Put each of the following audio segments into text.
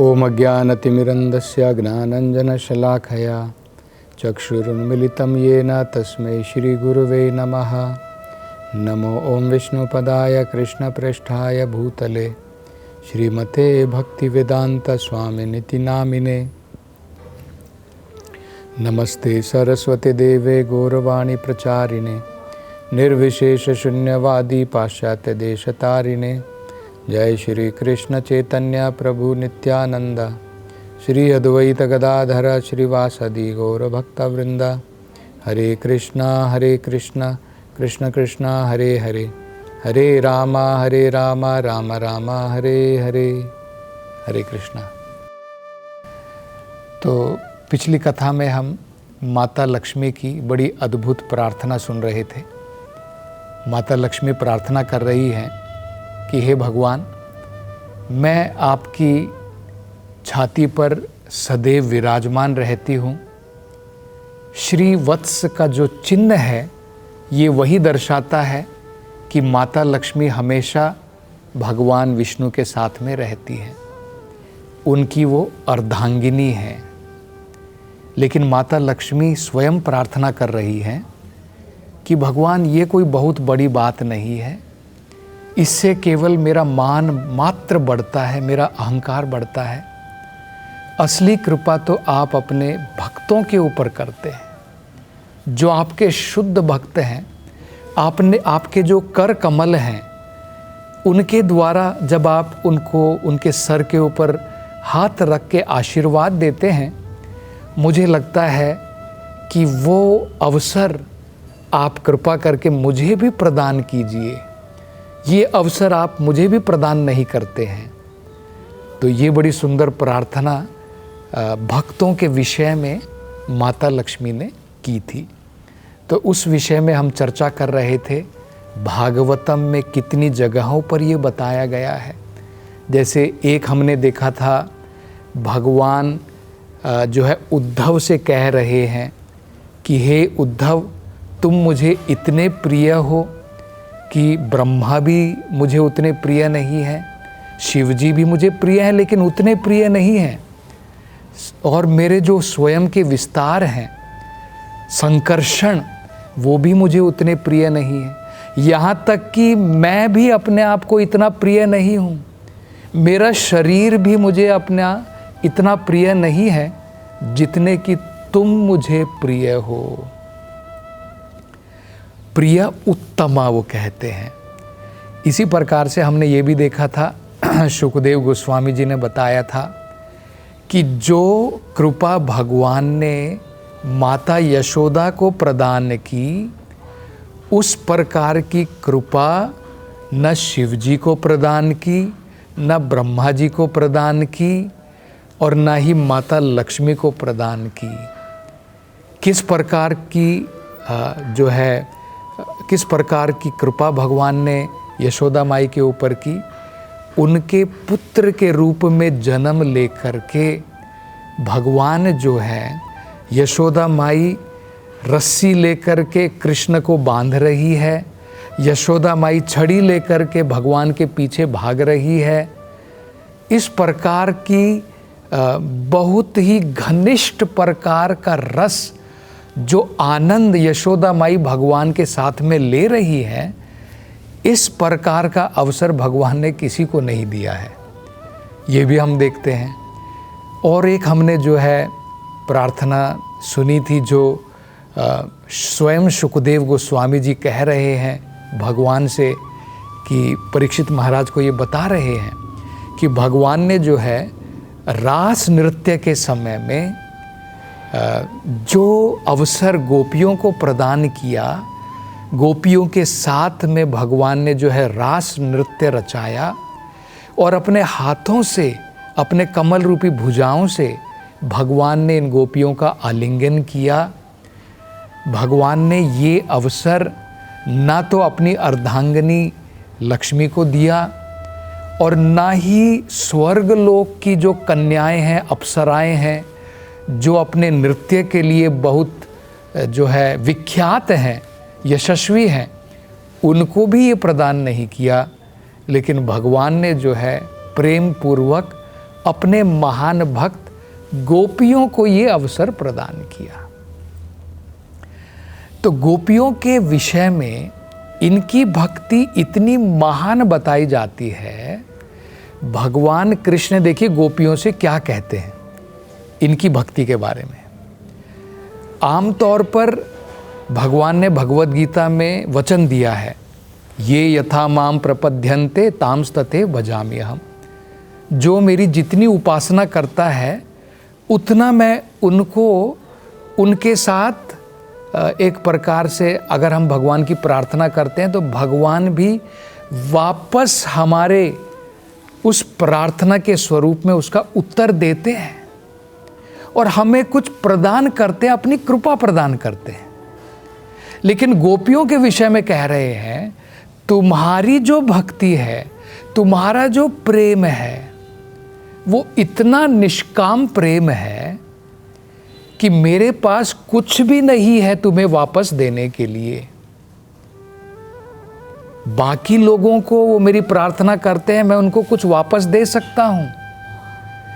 ओम अज्ञानतिमिरन्दस्य ज्ञानञ्जनशलाखया चक्षुरुन्मिलितं येन तस्मै श्रीगुरुवे नमः। नमो ओम विष्णुपदाय कृष्णप्रेष्ठाय भूतले श्रीमते भक्तिवेदान्तस्वामिनिति नामिने। नमस्ते सरस्वती देवे गौरवाणी प्रचारिणे निर्विशेषशून्यवादी पाश्चात्यदेशतारिणे। जय श्री कृष्ण चैतन्य प्रभु नित्यानंद श्री अद्वैत गदाधर श्रीवासदि गौरभक्तवृंद। हरे कृष्णा कृष्ण कृष्ण हरे हरे, हरे राम राम राम हरे हरे। हरे कृष्णा। तो पिछली कथा में हम माता लक्ष्मी की बड़ी अद्भुत प्रार्थना सुन रहे थे। माता लक्ष्मी प्रार्थना कर रही हैं कि हे भगवान, मैं आपकी छाती पर सदैव विराजमान रहती हूँ। श्री वत्स का जो चिन्ह है ये वही दर्शाता है कि माता लक्ष्मी हमेशा भगवान विष्णु के साथ में रहती हैं। उनकी वो अर्धांगिनी है। लेकिन माता लक्ष्मी स्वयं प्रार्थना कर रही हैं कि भगवान ये कोई बहुत बड़ी बात नहीं है, इससे केवल मेरा मान मात्र बढ़ता है, मेरा अहंकार बढ़ता है। असली कृपा तो आप अपने भक्तों के ऊपर करते हैं, जो आपके शुद्ध भक्त हैं। आपके जो कर कमल हैं उनके द्वारा जब आप उनको उनके सर के ऊपर हाथ रख के आशीर्वाद देते हैं, मुझे लगता है कि वो अवसर आप कृपा करके मुझे भी प्रदान कीजिए। ये अवसर आप मुझे भी प्रदान नहीं करते हैं। तो ये बड़ी सुंदर प्रार्थना भक्तों के विषय में माता लक्ष्मी ने की थी। तो उस विषय में हम चर्चा कर रहे थे। भागवतम में कितनी जगहों पर ये बताया गया है। जैसे एक हमने देखा था, भगवान जो है उद्धव से कह रहे हैं कि हे उद्धव, तुम मुझे इतने प्रिय हो कि ब्रह्मा भी मुझे उतने प्रिय नहीं है, शिव जी भी मुझे प्रिय हैं लेकिन उतने प्रिय नहीं हैं, और मेरे जो स्वयं के विस्तार हैं संकर्षण वो भी मुझे उतने प्रिय नहीं हैं। यहाँ तक कि मैं भी अपने आप को इतना प्रिय नहीं हूँ। मेरा शरीर भी मुझे अपना इतना प्रिय नहीं है जितने कि तुम मुझे प्रिय हो। प्रिय उत्तमा वो कहते हैं। इसी प्रकार से हमने ये भी देखा था, शुकदेव गोस्वामी जी ने बताया था कि जो कृपा भगवान ने माता यशोदा को प्रदान की, उस प्रकार की कृपा न शिव जी को प्रदान की, न ब्रह्मा जी को प्रदान की, और न ही माता लक्ष्मी को प्रदान की। किस प्रकार की कृपा भगवान ने यशोदा माई के ऊपर की? उनके पुत्र के रूप में जन्म लेकर के भगवान जो है, यशोदा माई रस्सी लेकर के कृष्ण को बांध रही है, यशोदा माई छड़ी लेकर के भगवान के पीछे भाग रही है। इस प्रकार की बहुत ही घनिष्ठ प्रकार का रस जो आनंद यशोदा माई भगवान के साथ में ले रही है, इस प्रकार का अवसर भगवान ने किसी को नहीं दिया है। ये भी हम देखते हैं। और एक हमने जो है प्रार्थना सुनी थी, जो स्वयं शुकदेव गोस्वामी जी कह रहे हैं भगवान से कि परीक्षित महाराज को ये बता रहे हैं कि भगवान ने जो है रास नृत्य के समय में जो अवसर गोपियों को प्रदान किया, गोपियों के साथ में भगवान ने जो है रास नृत्य रचाया, और अपने हाथों से, अपने कमल रूपी भुजाओं से भगवान ने इन गोपियों का आलिंगन किया। भगवान ने ये अवसर ना तो अपनी अर्धांगिनी लक्ष्मी को दिया, और ना ही स्वर्गलोक की जो कन्याएं हैं, अप्सराएं हैं, जो अपने नृत्य के लिए बहुत जो है विख्यात हैं, यशस्वी हैं, उनको भी ये प्रदान नहीं किया। लेकिन भगवान ने जो है प्रेम पूर्वक अपने महान भक्त गोपियों को ये अवसर प्रदान किया। तो गोपियों के विषय में इनकी भक्ति इतनी महान बताई जाती है। भगवान कृष्ण देखिए गोपियों से क्या कहते हैं इनकी भक्ति के बारे में। आमतौर पर भगवान ने भगवद गीता में वचन दिया है, ये यथा माम प्रपद्यन्ते तांस्तते भजाम्यहम्। जो मेरी जितनी उपासना करता है उतना मैं उनको उनके साथ एक प्रकार से अगर हम भगवान की प्रार्थना करते हैं तो भगवान भी वापस हमारे उस प्रार्थना के स्वरूप में उसका उत्तर देते हैं और हमें कुछ प्रदान करते हैं, अपनी कृपा प्रदान करते हैं। लेकिन गोपियों के विषय में कह रहे हैं, तुम्हारी जो भक्ति है, तुम्हारा जो प्रेम है, वो इतना निष्काम प्रेम है कि मेरे पास कुछ भी नहीं है तुम्हें वापस देने के लिए। बाकी लोगों को वो मेरी प्रार्थना करते हैं, मैं उनको कुछ वापस दे सकता हूं,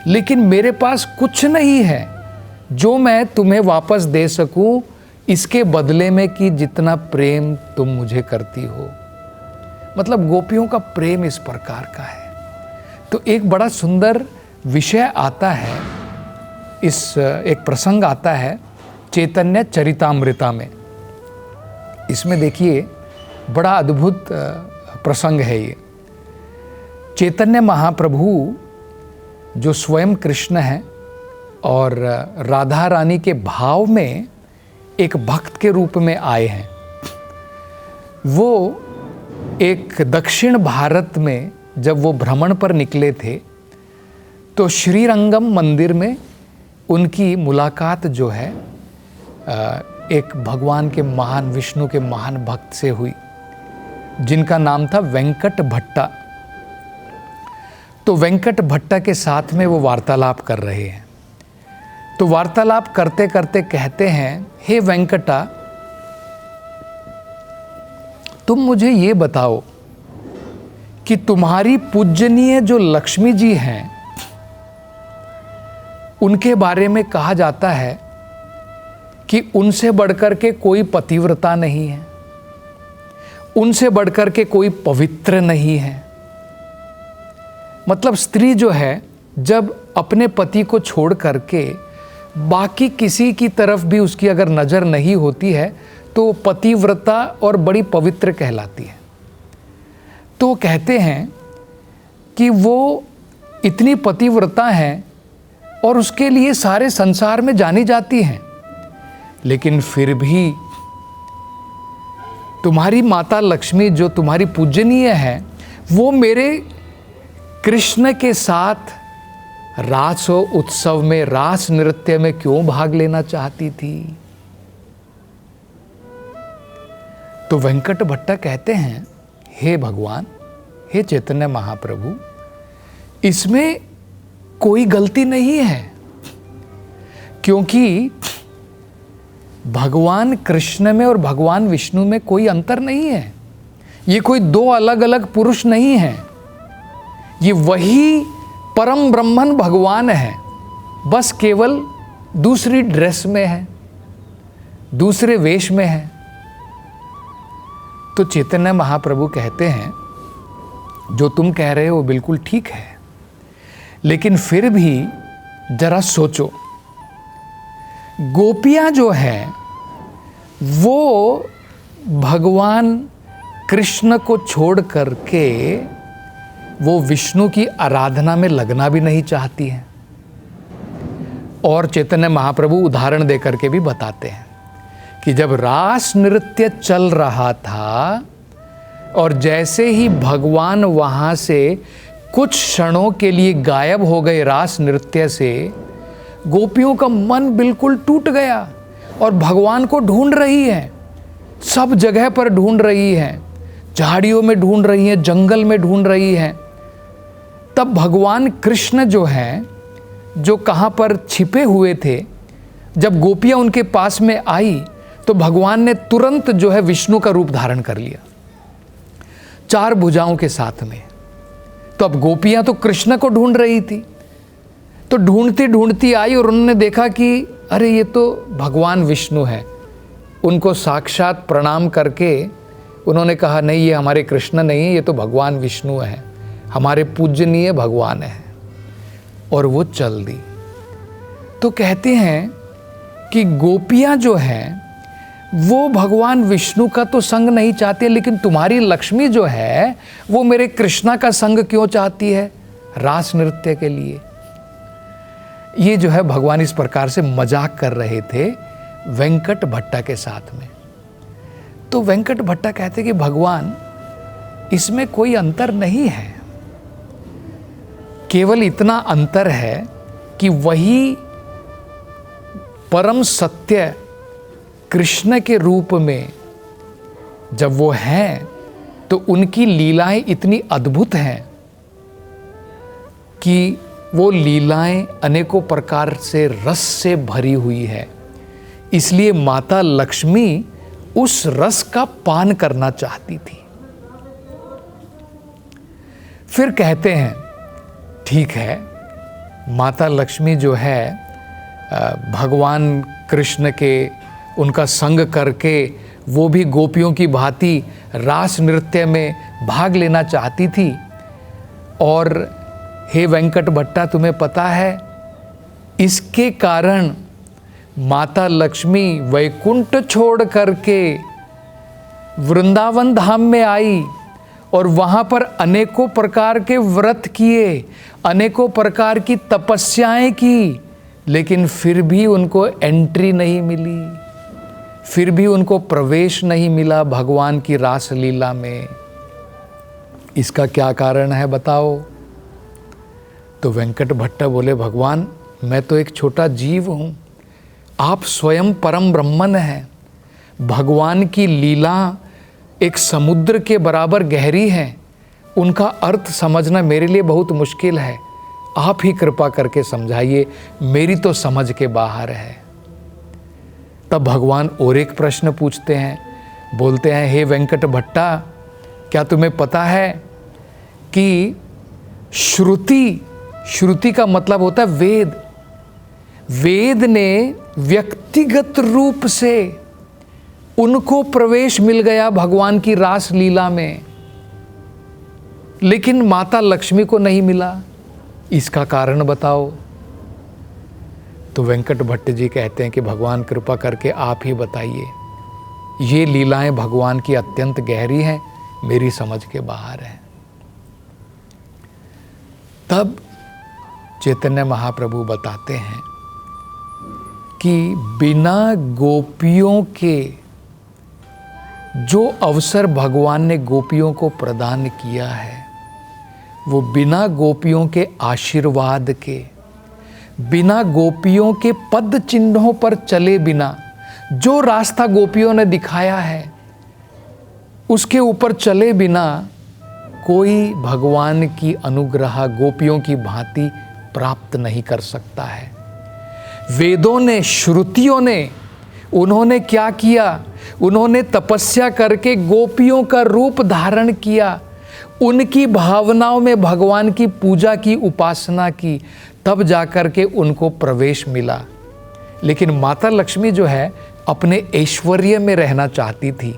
लेकिन मेरे पास कुछ नहीं है जो मैं तुम्हें वापस दे सकूं इसके बदले में कि जितना प्रेम तुम मुझे करती हो। मतलब गोपियों का प्रेम इस प्रकार का है। तो एक बड़ा सुंदर विषय आता है, एक प्रसंग आता है चैतन्य चरितामृता में। इसमें देखिए बड़ा अद्भुत प्रसंग है ये। चैतन्य महाप्रभु जो स्वयं कृष्ण हैं और राधा रानी के भाव में एक भक्त के रूप में आए हैं। वो एक दक्षिण भारत में जब वो भ्रमण पर निकले थे तो श्रीरंगम मंदिर में उनकी मुलाकात जो है एक भगवान के महान, विष्णु के महान भक्त से हुई जिनका नाम था वेंकट भट्टा। तो वेंकट भट्टा के साथ में वो वार्तालाप कर रहे हैं। तो वार्तालाप करते करते कहते हैं, हे वेंकटा, तुम मुझे ये बताओ कि तुम्हारी पूजनीय जो लक्ष्मी जी हैं उनके बारे में कहा जाता है कि उनसे बढ़कर के कोई पतिव्रता नहीं है, उनसे बढ़कर के कोई पवित्र नहीं है। मतलब स्त्री जो है जब अपने पति को छोड़ करके बाकी किसी की तरफ भी उसकी अगर नज़र नहीं होती है तो पतिव्रता और बड़ी पवित्र कहलाती है। तो कहते हैं कि वो इतनी पतिव्रता हैं और उसके लिए सारे संसार में जानी जाती हैं, लेकिन फिर भी तुम्हारी माता लक्ष्मी जो तुम्हारी पूजनीय है वो मेरे कृष्ण के साथ रास उत्सव में, रास नृत्य में क्यों भाग लेना चाहती थी। तो वेंकट भट्टा कहते हैं, हे भगवान, हे चैतन्य महाप्रभु, इसमें कोई गलती नहीं है, क्योंकि भगवान कृष्ण में और भगवान विष्णु में कोई अंतर नहीं है। ये कोई दो अलग अलग पुरुष नहीं हैं, ये वही परम ब्रह्मन भगवान है, बस केवल दूसरी ड्रेस में है, दूसरे वेश में है। तो चैतन्य महाप्रभु कहते हैं, जो तुम कह रहे हो बिल्कुल ठीक है, लेकिन फिर भी जरा सोचो, गोपियां जो हैं वो भगवान कृष्ण को छोड़ करके वो विष्णु की आराधना में लगना भी नहीं चाहती हैं। और चैतन्य महाप्रभु उदाहरण देकर के भी बताते हैं कि जब रास नृत्य चल रहा था और जैसे ही भगवान वहाँ से कुछ क्षणों के लिए गायब हो गए रास नृत्य से, गोपियों का मन बिल्कुल टूट गया और भगवान को ढूंढ रही हैं, सब जगह पर ढूंढ रही हैं, झाड़ियों में ढूंढ रही हैं, जंगल में ढूंढ रही हैं। तब भगवान कृष्ण जो हैं, जो कहाँ पर छिपे हुए थे, जब गोपियाँ उनके पास में आई तो भगवान ने तुरंत जो है विष्णु का रूप धारण कर लिया, चार भुजाओं के साथ में। तो अब गोपियाँ तो कृष्ण को ढूंढ रही थी, तो ढूंढती ढूंढती आई और उन्होंने देखा कि अरे ये तो भगवान विष्णु है। उनको साक्षात प्रणाम करके उन्होंने कहा नहीं, ये हमारे कृष्ण नहीं है, ये तो भगवान विष्णु है, हमारे पूजनीय भगवान है। और वो चल दी। तो कहते हैं कि गोपियां जो हैं वो भगवान विष्णु का तो संग नहीं चाहती, लेकिन तुम्हारी लक्ष्मी जो है वो मेरे कृष्णा का संग क्यों चाहती है? रास नृत्य के लिए। ये जो है भगवान इस प्रकार से मजाक कर रहे थे वेंकट भट्टा के साथ में। तो वेंकट भट्टा कहते कि भगवान इसमें कोई अंतर नहीं है, केवल इतना अंतर है कि वही परम सत्य कृष्ण के रूप में जब वो हैं तो उनकी लीलाएं इतनी अद्भुत हैं कि वो लीलाएं अनेकों प्रकार से रस से भरी हुई है। इसलिए माता लक्ष्मी उस रस का पान करना चाहती थी। फिर कहते हैं ठीक है, माता लक्ष्मी जो है भगवान कृष्ण के उनका संग करके वो भी गोपियों की भांति रास नृत्य में भाग लेना चाहती थी। और हे वेंकट भट्टा, तुम्हें पता है इसके कारण माता लक्ष्मी वैकुंठ छोड़ करके वृंदावन धाम में आई और वहाँ पर अनेकों प्रकार के व्रत किए, अनेकों प्रकार की तपस्याएं की, लेकिन फिर भी उनको एंट्री नहीं मिली, फिर भी उनको प्रवेश नहीं मिला भगवान की रास लीला में। इसका क्या कारण है बताओ? तो वेंकट भट्टा बोले भगवान मैं तो एक छोटा जीव हूँ, आप स्वयं परम ब्रह्मन हैं। भगवान की लीला एक समुद्र के बराबर गहरी है, उनका अर्थ समझना मेरे लिए बहुत मुश्किल है। आप ही कृपा करके समझाइए, मेरी तो समझ के बाहर है। तब भगवान और एक प्रश्न पूछते हैं, बोलते हैं हे वेंकट भट्टा, क्या तुम्हें पता है कि श्रुति का मतलब होता है वेद। वेद ने व्यक्तिगत रूप से उनको प्रवेश मिल गया भगवान की रास लीला में, लेकिन माता लक्ष्मी को नहीं मिला। इसका कारण बताओ? तो वेंकट भट्ट जी कहते हैं कि भगवान कृपा करके आप ही बताइए, ये लीलाएं भगवान की अत्यंत गहरी हैं, मेरी समझ के बाहर है। तब चैतन्य महाप्रभु बताते हैं कि बिना गोपियों के जो अवसर भगवान ने गोपियों को प्रदान किया है, वो बिना गोपियों के आशीर्वाद के, बिना गोपियों के पद चिन्हों पर चले बिना, जो रास्ता गोपियों ने दिखाया है उसके ऊपर चले बिना कोई भगवान की अनुग्रह गोपियों की भांति प्राप्त नहीं कर सकता है। वेदों ने, श्रुतियों ने, उन्होंने क्या किया? उन्होंने तपस्या करके गोपियों का रूप धारण किया, उनकी भावनाओं में भगवान की पूजा की, उपासना की, तब जाकर के उनको प्रवेश मिला। लेकिन माता लक्ष्मी जो है अपने ऐश्वर्य में रहना चाहती थी,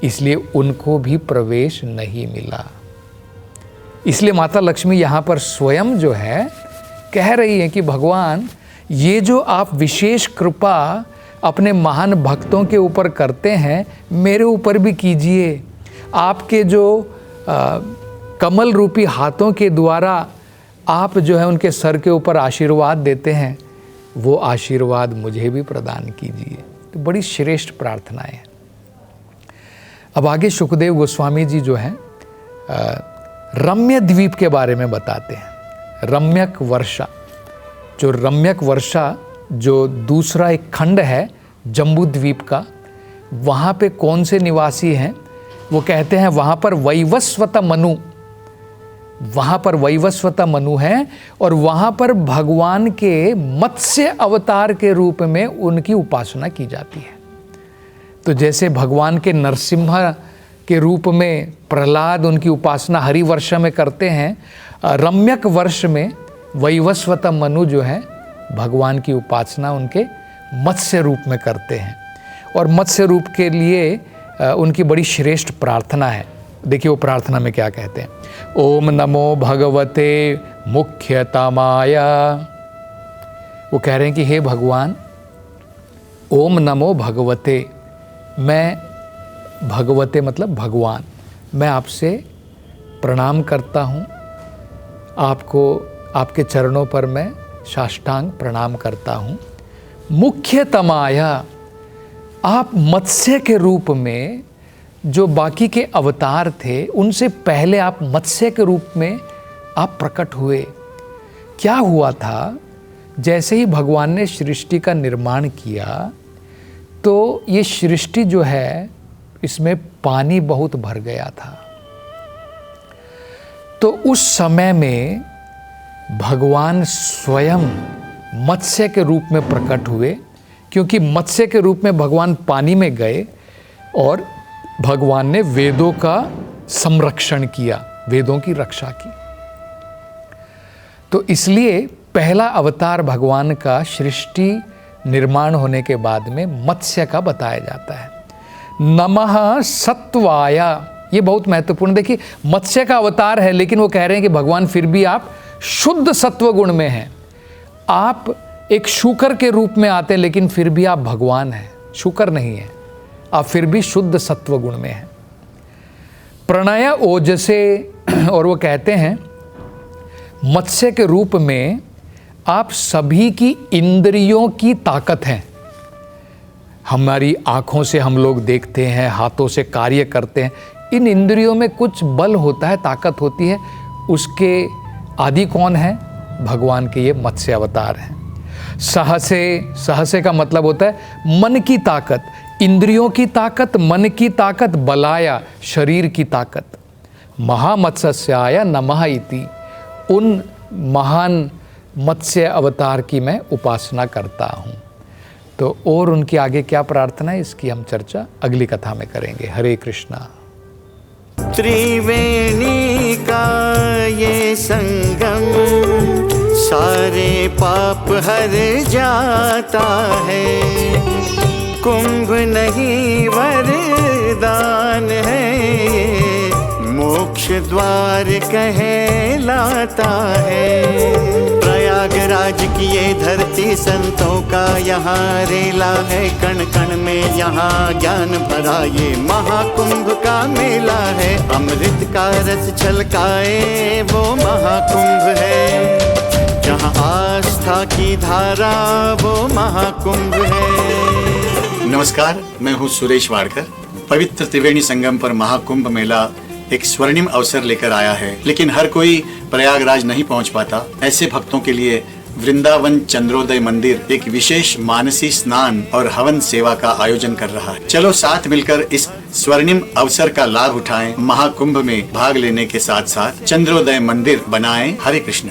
इसलिए उनको भी प्रवेश नहीं मिला। इसलिए माता लक्ष्मी यहाँ पर स्वयं जो है कह रही है कि भगवान ये जो आप विशेष कृपा अपने महान भक्तों के ऊपर करते हैं, मेरे ऊपर भी कीजिए। आपके जो कमल रूपी हाथों के द्वारा आप जो है उनके सर के ऊपर आशीर्वाद देते हैं, वो आशीर्वाद मुझे भी प्रदान कीजिए। तो बड़ी श्रेष्ठ प्रार्थनाएं हैं। अब आगे सुखदेव गोस्वामी जी जो हैं रम्य द्वीप के बारे में बताते हैं। रम्यक वर्षा, जो रम्यक वर्षा जो दूसरा एक खंड है जम्बू द्वीप का, वहाँ पे कौन से निवासी हैं? वो कहते हैं वहाँ पर वैवस्वत मनु, वहाँ पर वैवस्वत मनु है और वहाँ पर भगवान के मत्स्य अवतार के रूप में उनकी उपासना की जाती है। तो जैसे भगवान के नरसिम्हा के रूप में प्रहलाद उनकी उपासना हरिवर्ष में करते हैं, रम्यक वर्ष में वैवस्वत मनु जो है भगवान की उपासना उनके मत्स्य रूप में करते हैं, और मत्स्य रूप के लिए उनकी बड़ी श्रेष्ठ प्रार्थना है। देखिए वो प्रार्थना में क्या कहते हैं, ओम नमो भगवते मुख्यतमाय। वो कह रहे हैं कि हे भगवान, ओम नमो भगवते, मैं भगवते मतलब भगवान, मैं आपसे प्रणाम करता हूँ, आपको आपके चरणों पर मैं साष्टांग प्रणाम करता हूँ। मुख्यतमाय, आप मत्स्य के रूप में, जो बाकी के अवतार थे उनसे पहले आप मत्स्य के रूप में आप प्रकट हुए। क्या हुआ था, जैसे ही भगवान ने सृष्टि का निर्माण किया तो ये सृष्टि जो है इसमें पानी बहुत भर गया था। तो उस समय में भगवान स्वयं मत्स्य के रूप में प्रकट हुए, क्योंकि मत्स्य के रूप में भगवान पानी में गए और भगवान ने वेदों का संरक्षण किया, वेदों की रक्षा की। तो इसलिए पहला अवतार भगवान का सृष्टि निर्माण होने के बाद में मत्स्य का बताया जाता है। नमः सत्वाय, ये बहुत महत्वपूर्ण। देखिए मत्स्य का अवतार है, लेकिन वो कह रहे हैं कि भगवान फिर भी आप शुद्ध सत्व गुण में हैं। आप एक शूकर के रूप में आते हैं, लेकिन फिर भी आप भगवान हैं, शूकर नहीं है, आप फिर भी शुद्ध सत्व गुण में हैं। प्रणय ओजसे, और वो कहते हैं मत्स्य के रूप में आप सभी की इंद्रियों की ताकत हैं। हमारी आँखों से हम लोग देखते हैं, हाथों से कार्य करते हैं, इन इंद्रियों में कुछ बल होता है, ताकत होती है। उसके आदि कौन है? भगवान के ये मत्स्य अवतार हैं। सहसे, सहसे का मतलब होता है मन की ताकत, इंद्रियों की ताकत, मन की ताकत, बलाया शरीर की ताकत। महामत्स्याय नमः इति, उन महान मत्स्य अवतार की मैं उपासना करता हूँ। तो और उनकी आगे क्या प्रार्थना है, इसकी हम चर्चा अगली कथा में करेंगे। हरे कृष्णा। त्रिवेणी का ये संगम सारे पाप हर जाता है, कुंभ नहीं वरदान है, मोक्ष द्वार कहलाता है। प्रयागराज की ये धरती संतों का यहाँ रेला है, कण कण में यहाँ ज्ञान भरा ये महाकुंभ का मेला है। अमृत का रस छलकाए वो महाकुंभ है, जहाँ आस्था की धारा वो महाकुंभ है। नमस्कार, मैं हूँ सुरेश वाडकर। पवित्र त्रिवेणी संगम पर महाकुंभ मेला एक स्वर्णिम अवसर लेकर आया है, लेकिन हर कोई प्रयागराज नहीं पहुंच पाता। ऐसे भक्तों के लिए वृंदावन चंद्रोदय मंदिर एक विशेष मानसी स्नान और हवन सेवा का आयोजन कर रहा है। चलो साथ मिलकर इस स्वर्णिम अवसर का लाभ उठाएं, महाकुंभ में भाग लेने के साथ साथ चंद्रोदय मंदिर बनाएं। हरे कृष्ण।